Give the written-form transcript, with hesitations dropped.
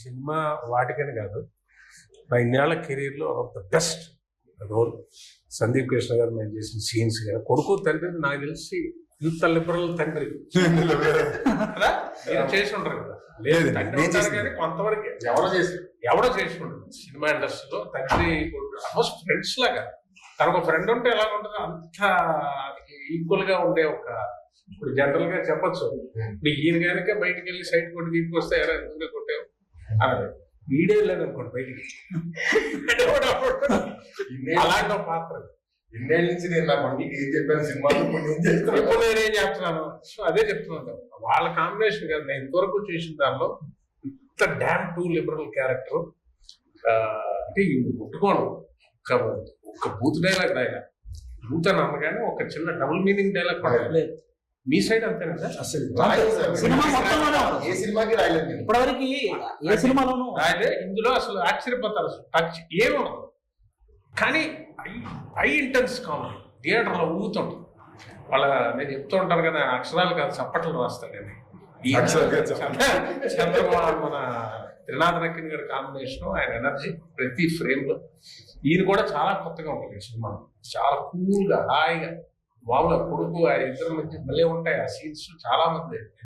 Cinema వాటికని కాదు, నా ఇన్నేళ్ల కెరీర్లో the best role Sandeep Krishna garu నేను చేసిన సీన్స్ కానీ కొడుకు తండ్రి నాకు తెలిసి ఇంత లిబరల్ తండ్రి కదా మీరు చేసి ఉంటారు కదా. లేదు తండ్రి ఉంటారు కానీ కొంతవరకు ఎవడో చేసి ఉంటారు సినిమా ఇండస్ట్రీలో తండ్రి ఆల్మోస్ట్ ఫ్రెండ్స్ లాగా. తనకు ఫ్రెండ్ ఉంటే ఎలా ఉంటుందో అంత ఈక్వల్ గా ఉండే ఒక, ఇప్పుడు జనరల్ గా చెప్పచ్చు ఇప్పుడు ఈయన కనుక బయటకు వెళ్ళి సైడ్ కొట్టి దీనికి వస్తే ఎలా ఎందుకు కొట్టావు అలాగే వీడియో లేదనుకోండి బయటికి అలాంటి ఒక పాత్ర. ఇన్నేళ్ళ నుంచి నేను నా కొడుకు ఏం చెప్పాను సినిమాలో ఇప్పుడు నేనేం చెప్తున్నాను, సో అదే చెప్తున్నాను వాళ్ళ కాంబినేషన్ కదా. నేను ఇంతవరకు చేసిన దానిలో ఇంత డ్యామ్ టూ లిబరల్ క్యారెక్టర్ అంటే ముట్టుకోను. ఒక బూత్ డైలాగ్ రాయగా బూత్ అని అనగానే ఒక చిన్న డబుల్ మీనింగ్ డైలాగ్ పడలేదు. మీ సైడ్ అంతేనా అసలు ఏ సినిమాకి రాయలేదు ఇప్పటివరకు ఏ సినిమాలోనూ రాయలే. ఇందులో అసలు ఆశ్చర్యపోతారు, అసలు టచ్ ఏముండదు కానీ హై ఇంటెన్స్ కామెడీ థియేటర్లో ఊగుతుంటుంది. వాళ్ళ నేను చెప్తూ ఉంటాను కదా అక్షరాలు కాదు చప్పట్లు రాస్తాను నేను. చంద్రబాబు మన త్రినాథ్ నక్కిన్ గారి కాంబినేషన్, ఆయన ఎనర్జీ ప్రతి ఫ్రేమ్ లో. ఈయన కూడా చాలా కొత్తగా ఉంటుంది ఈ సినిమా, చాలా కూల్ గా హాయిగా మామూలుగా కొడుకు ఆ ఇద్దరు మధ్య భలే ఉంటాయి ఆ సీన్స్ చాలా మంది.